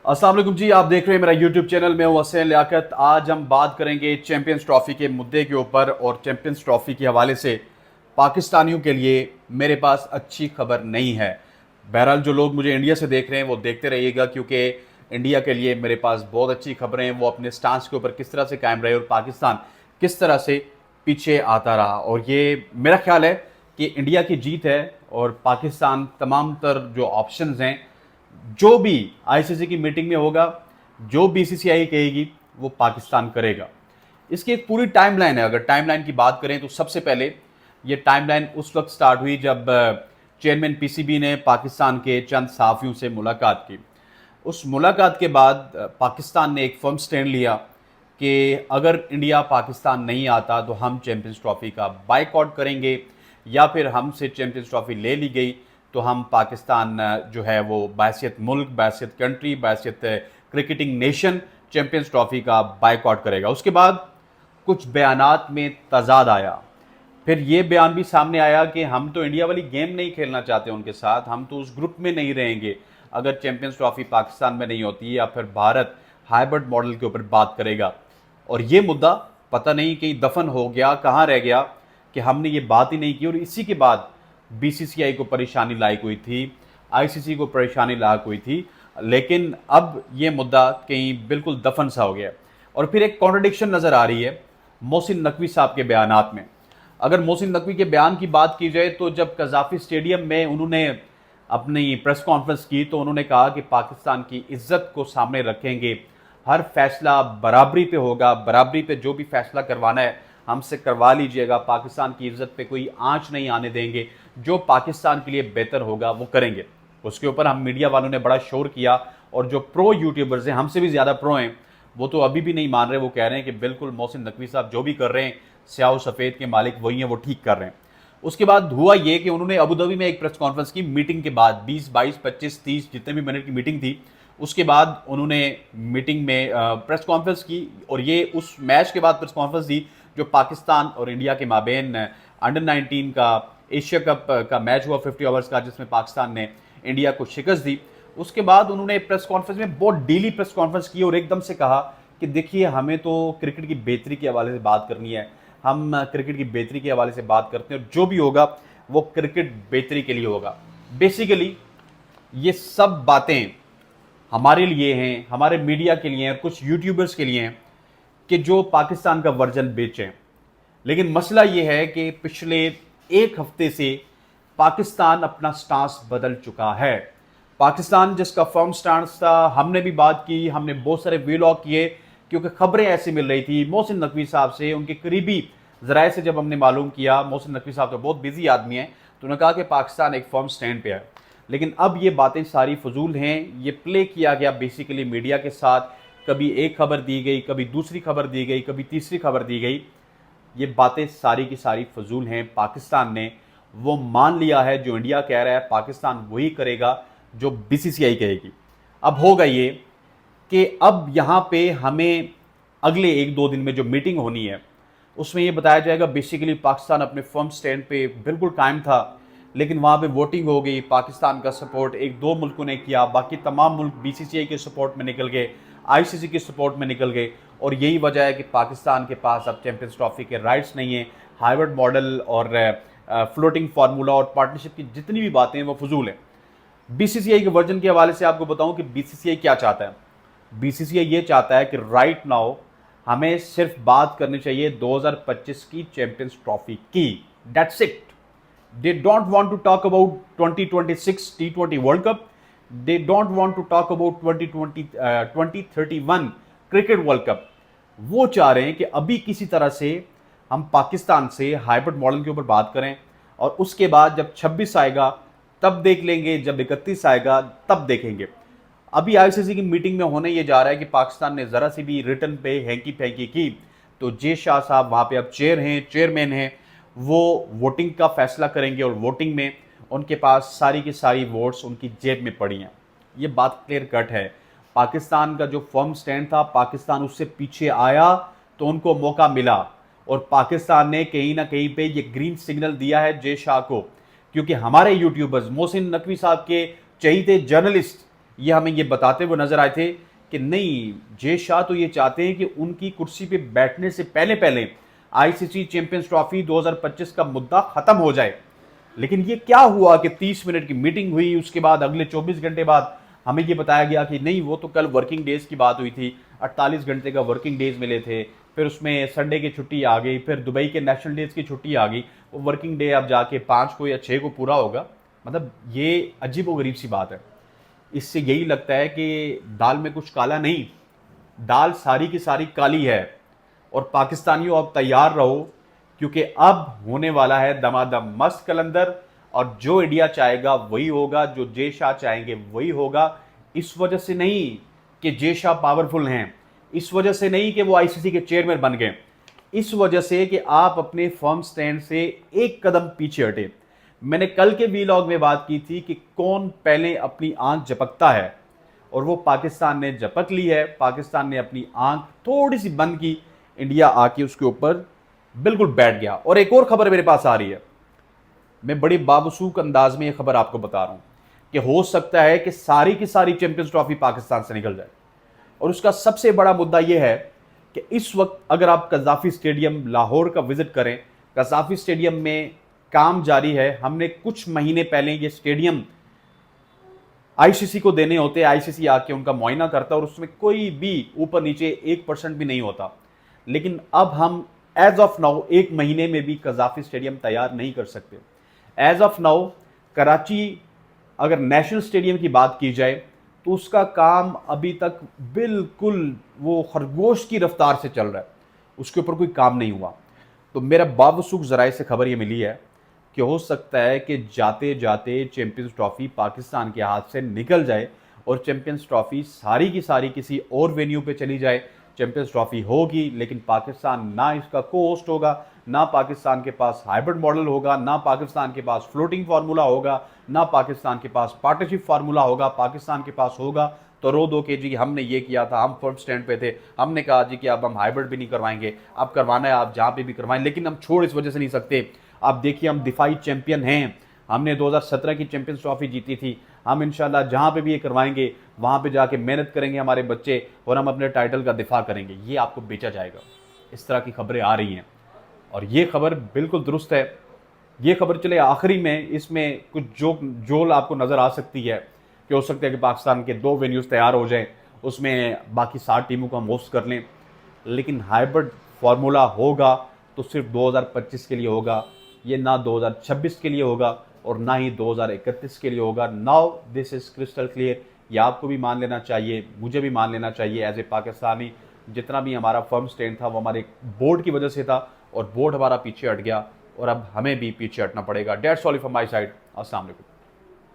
अस्सलाम वालेकुम जी, आप देख रहे हैं मेरा यूट्यूब चैनल में हूं हसैन लियाकत। आज हम बात करेंगे चैंपियंस ट्रॉफी के मुद्दे के ऊपर और चैंपियंस ट्रॉफी के हवाले से पाकिस्तानियों के लिए मेरे पास अच्छी खबर नहीं है। बहरहाल जो लोग मुझे इंडिया से देख रहे हैं वो देखते रहिएगा, क्योंकि इंडिया के लिए मेरे पास बहुत अच्छी खबरें हैं। वो अपने स्टांस के ऊपर किस तरह से कायम रहे और पाकिस्तान किस तरह से पीछे आता रहा। और ये मेरा ख्याल है कि इंडिया की जीत है और पाकिस्तान तमाम तर जो ऑप्शंस हैं, जो भी आईसीसी की मीटिंग में होगा, जो बीसीसीआई कहेगी वो पाकिस्तान करेगा। इसकी एक पूरी टाइमलाइन है। अगर टाइमलाइन की बात करें तो सबसे पहले ये टाइमलाइन उस वक्त स्टार्ट हुई जब चेयरमैन पीसीबी ने पाकिस्तान के चंद सहाफ़ियों से मुलाकात की। उस मुलाकात के बाद पाकिस्तान ने एक फर्म स्टैंड लिया कि अगर इंडिया पाकिस्तान नहीं आता तो हम चैंपियंस ट्रॉफी का बायकॉट करेंगे, या फिर हमसे चैंपियंस ट्रॉफी ले ली गई तो हम पाकिस्तान जो है वो बाहसियत मुल्क, बाहसियत कंट्री, बाहसियत क्रिकेटिंग नेशन चैंपियंस ट्रॉफी का बायकॉट करेगा। उसके बाद कुछ बयानात में तजाद आया। फिर ये बयान भी सामने आया कि हम तो इंडिया वाली गेम नहीं खेलना चाहते उनके साथ, हम तो उस ग्रुप में नहीं रहेंगे अगर चैंपियंस ट्रॉफी पाकिस्तान में नहीं होती, या फिर भारत हाइब्रिड मॉडल के ऊपर बात करेगा। और ये मुद्दा पता नहीं कहीं दफन हो गया, कहाँ रह गया कि हमने ये बात ही नहीं की। और इसी के बाद बीसीसीआई को परेशानी लायक हुई थी, आईसीसी को परेशानी लायक हुई थी, लेकिन अब ये मुद्दा कहीं बिल्कुल दफन सा हो गया। और फिर एक कॉन्ट्रडिक्शन नज़र आ रही है मोहसिन नकवी साहब के बयानात में। अगर मोहसिन नकवी के बयान की बात की जाए तो जब कजाफी स्टेडियम में उन्होंने अपनी प्रेस कॉन्फ्रेंस की तो उन्होंने कहा कि पाकिस्तान की इज्जत को सामने रखेंगे, हर फैसला बराबरी पे होगा, बराबरी पे जो भी फैसला करवाना है हमसे करवा लीजिएगा, पाकिस्तान की इज्जत पे कोई आंच नहीं आने देंगे, जो पाकिस्तान के लिए बेहतर होगा वो करेंगे। उसके ऊपर हम मीडिया वालों ने बड़ा शोर किया, और जो प्रो यूट्यूबर्स हैं, हमसे भी ज़्यादा प्रो हैं, वो तो अभी भी नहीं मान रहे। वो कह रहे हैं कि बिल्कुल मोहसिन नकवी साहब जो भी कर रहे हैं, स्याह सफ़ेद के मालिक वही हैं, वो ठीक कर रहे हैं। उसके बाद हुआ ये कि उन्होंने अबू धाबी में एक प्रेस कॉन्फ्रेंस की। मीटिंग के बाद 20, 22, 25, 30 जितने भी मिनट की मीटिंग थी, उसके बाद उन्होंने मीटिंग में प्रेस कॉन्फ्रेंस की। और ये उस मैच के बाद प्रेस कॉन्फ्रेंस दी जो पाकिस्तान और इंडिया के माबेन अंडर 19 का एशिया कप का मैच हुआ 50 ओवर्स का, जिसमें पाकिस्तान ने इंडिया को शिकस्त दी। उसके बाद उन्होंने प्रेस कॉन्फ्रेंस में बहुत डेली प्रेस कॉन्फ्रेंस की और एकदम से कहा कि देखिए, हमें तो क्रिकेट की बेहतरी के हवाले से बात करनी है, हम क्रिकेट की बेहतरी के हवाले से बात करते हैं और जो भी होगा वो क्रिकेट बेहतरी के लिए होगा। बेसिकली ये सब बातें हमारे लिए हैं, हमारे मीडिया के लिए हैं, कुछ यूट्यूबर्स के लिए हैं कि जो पाकिस्तान का वर्जन बेचें। लेकिन मसला ये है कि पिछले एक हफ्ते से पाकिस्तान अपना स्टांस बदल चुका है। पाकिस्तान जिसका फर्म स्टांस था, हमने भी बात की, हमने बहुत सारे वीलॉग किए, क्योंकि खबरें ऐसी मिल रही थी मोहसिन नकवी साहब से, उनके करीबी जराए से जब हमने मालूम किया, मोहसिन नकवी साहब तो बहुत बिजी आदमी हैं, तो उन्होंने कहा कि पाकिस्तान एक फर्म स्टैंड पे है। लेकिन अब ये बातें सारी फजूल हैं, ये प्ले किया गया बेसिकली मीडिया के साथ। कभी एक खबर दी गई, कभी दूसरी खबर दी गई, कभी तीसरी खबर दी गई। ये बातें सारी की सारी फजूल हैं। पाकिस्तान ने वो मान लिया है जो इंडिया कह रहा है, पाकिस्तान वही करेगा जो बीसीसीआई कहेगी। अब होगा ये कि अब यहाँ पे हमें अगले एक दो दिन में जो मीटिंग होनी है उसमें ये बताया जाएगा बेसिकली पाकिस्तान अपने फर्म स्टैंड पे बिल्कुल कायम था, लेकिन वहाँ पे वोटिंग हो गई। पाकिस्तान का सपोर्ट एक दो मुल्कों ने किया, बाकी तमाम मुल्क बीसीसीआई के सपोर्ट में निकल गए, आईसीसी के सपोर्ट में निकल गए। और यही वजह है कि पाकिस्तान के पास अब चैंपियंस ट्रॉफी के राइट्स नहीं है। हाइब्रिड मॉडल और फ्लोटिंग फार्मूला और पार्टनरशिप की जितनी भी बातें हैं वो फजूल हैं। बीसीसीआई के वर्जन के हवाले से आपको बताऊं कि बीसीसीआई क्या चाहता है। बीसीसीआई ये चाहता है कि राइट नाउ हमें सिर्फ बात करनी चाहिए 2025 की चैंपियंस ट्रॉफी की, that's it. They don't want to talk about 2026 टी20 World Cup, they don't want to talk about 2031 cricket World Cup. वो चाह रहे हैं कि अभी किसी तरह से हम पाकिस्तान से हाइब्रिड मॉडल के ऊपर बात करें, और उसके बाद जब 26 आएगा तब देख लेंगे, जब 31 आएगा तब देखेंगे। अभी आईसीसी की मीटिंग में होने ये जा रहा है कि पाकिस्तान ने ज़रा सी भी रिटर्न पे हैंकी फैंकी की तो जे शाह साहब वहाँ पे अब चेयरमैन हैं, वो वोटिंग का फैसला करेंगे, और वोटिंग में उनके पास सारी की सारी वोट्स उनकी जेब में पड़ी हैं। ये बात क्लियर कट है। पाकिस्तान का जो फर्म स्टैंड था, पाकिस्तान उससे पीछे आया तो उनको मौका मिला, और पाकिस्तान ने कहीं ना कहीं पे ये ग्रीन सिग्नल दिया है जे शाह को, क्योंकि हमारे यूट्यूबर्स, मोहसिन नकवी साहब के चहीते जर्नलिस्ट ये हमें ये बताते हुए नजर आए थे कि नहीं, जय शाह तो ये चाहते हैं कि उनकी कुर्सी पे बैठने से पहले पहले आईसीसी चैंपियंस ट्रॉफी 2025 का मुद्दा खत्म हो जाए। लेकिन ये क्या हुआ कि 30 मिनट की मीटिंग हुई, उसके बाद अगले 24 घंटे बाद हमें ये बताया गया कि नहीं, वो तो कल वर्किंग डेज की बात हुई थी, 48 घंटे का वर्किंग डेज मिले थे, फिर उसमें संडे की छुट्टी आ गई, फिर दुबई के नेशनल डेज की छुट्टी आ गई, वो वर्किंग डे अब जाके 5 को या 6 को पूरा होगा। मतलब ये अजीब व गरीब सी बात है। इससे यही लगता है कि दाल में कुछ काला नहीं, दाल सारी की सारी काली है। और पाकिस्तानियों अब तैयार रहो, क्योंकि अब होने वाला है दमादम मस्त कलंदर, और जो इंडिया चाहेगा वही होगा, जो जय शाह चाहेंगे वही होगा। इस वजह से नहीं कि जय शाह पावरफुल हैं, इस वजह से नहीं कि वो आईसीसी के चेयरमैन बन गए, इस वजह से कि आप अपने फर्म स्टैंड से एक कदम पीछे हटे। मैंने कल के वीलॉग में बात की थी कि कौन पहले अपनी आंख झपकता है, और वो पाकिस्तान ने झपक ली है। पाकिस्तान ने अपनी आंख थोड़ी सी बंद की, इंडिया आके उसके ऊपर बिल्कुल बैठ गया। और एक और खबर मेरे पास आ रही है, मैं बड़ी बाबसूक अंदाज में ये खबर आपको बता रहा हूं कि हो सकता है कि सारी की सारी चैंपियंस ट्रॉफी पाकिस्तान से निकल जाए। और उसका सबसे बड़ा मुद्दा यह है कि इस वक्त अगर आप कज़ाफी स्टेडियम लाहौर का विजिट करें, कज़ाफी स्टेडियम में काम जारी है। हमने कुछ महीने पहले ये स्टेडियम आईसीसी को देने होते, आईसीसी आके उनका मुआयना करता और उसमें कोई भी ऊपर नीचे 1% भी नहीं होता। लेकिन अब हम एज ऑफ नाउ एक महीने में भी कज़ाफी स्टेडियम तैयार नहीं कर सकते। एज ऑफ नाउ कराची, अगर नेशनल स्टेडियम की बात की जाए तो उसका काम अभी तक बिल्कुल वो खरगोश की रफ्तार से चल रहा है, उसके ऊपर कोई काम नहीं हुआ। तो मेरा बावसूख जराए से खबर ये मिली है कि हो सकता है कि जाते जाते चैंपियंस ट्रॉफी पाकिस्तान के हाथ से निकल जाए और चैंपियंस ट्रॉफी सारी की सारी किसी और वेन्यू पे चली जाए। चैंपियंस ट्रॉफी होगी लेकिन पाकिस्तान ना इसका को होस्ट होगा, ना पाकिस्तान के पास हाइब्रिड मॉडल होगा, ना पाकिस्तान के पास फ्लोटिंग फार्मूला होगा, ना पाकिस्तान के पास पार्टनरशिप फार्मूला होगा। पाकिस्तान के पास होगा तो रो दो के जी हमने ये किया था, हम फर्म स्टैंड पे थे, हमने कहा जी कि अब हम हाइब्रिड भी नहीं करवाएंगे, अब करवाना है आप जहाँ पे भी करवाएं, लेकिन हम छोड़ इस वजह से नहीं सकते। आप देखिए हम दिफाई चैंपियन हैं, हमने 2017 की चैंपियंस ट्रॉफी जीती थी, हम इंशाल्लाह जहाँ पे भी ये करवाएंगे वहाँ पे जाके मेहनत करेंगे हमारे बच्चे और हम अपने टाइटल का दिफा करेंगे। ये आपको बेचा जाएगा। इस तरह की खबरें आ रही हैं और ये खबर बिल्कुल दुरुस्त है। ये खबर चले आखिरी में, इसमें कुछ जोल आपको नज़र आ सकती है कि हो सकता है कि पाकिस्तान के 2 वेन्यूज़ तैयार हो जाएं, उसमें बाकी 60 टीमों को हम होस्ट कर लें। लेकिन हाइब्रिड फार्मूला होगा तो सिर्फ 2025 के लिए होगा, ये ना 2026 के लिए होगा और ना ही 2031 के लिए होगा। Now this is crystal clear. ये आपको भी मान लेना चाहिए, मुझे भी मान लेना चाहिए एज ए पाकिस्तानी। जितना भी हमारा फर्म स्टैंड था वो हमारे बोर्ड की वजह से था और बोर्ड हमारा पीछे हट गया और अब हमें भी पीछे हटना पड़ेगा। That's all from my side. अस्सलाम वालेकुम।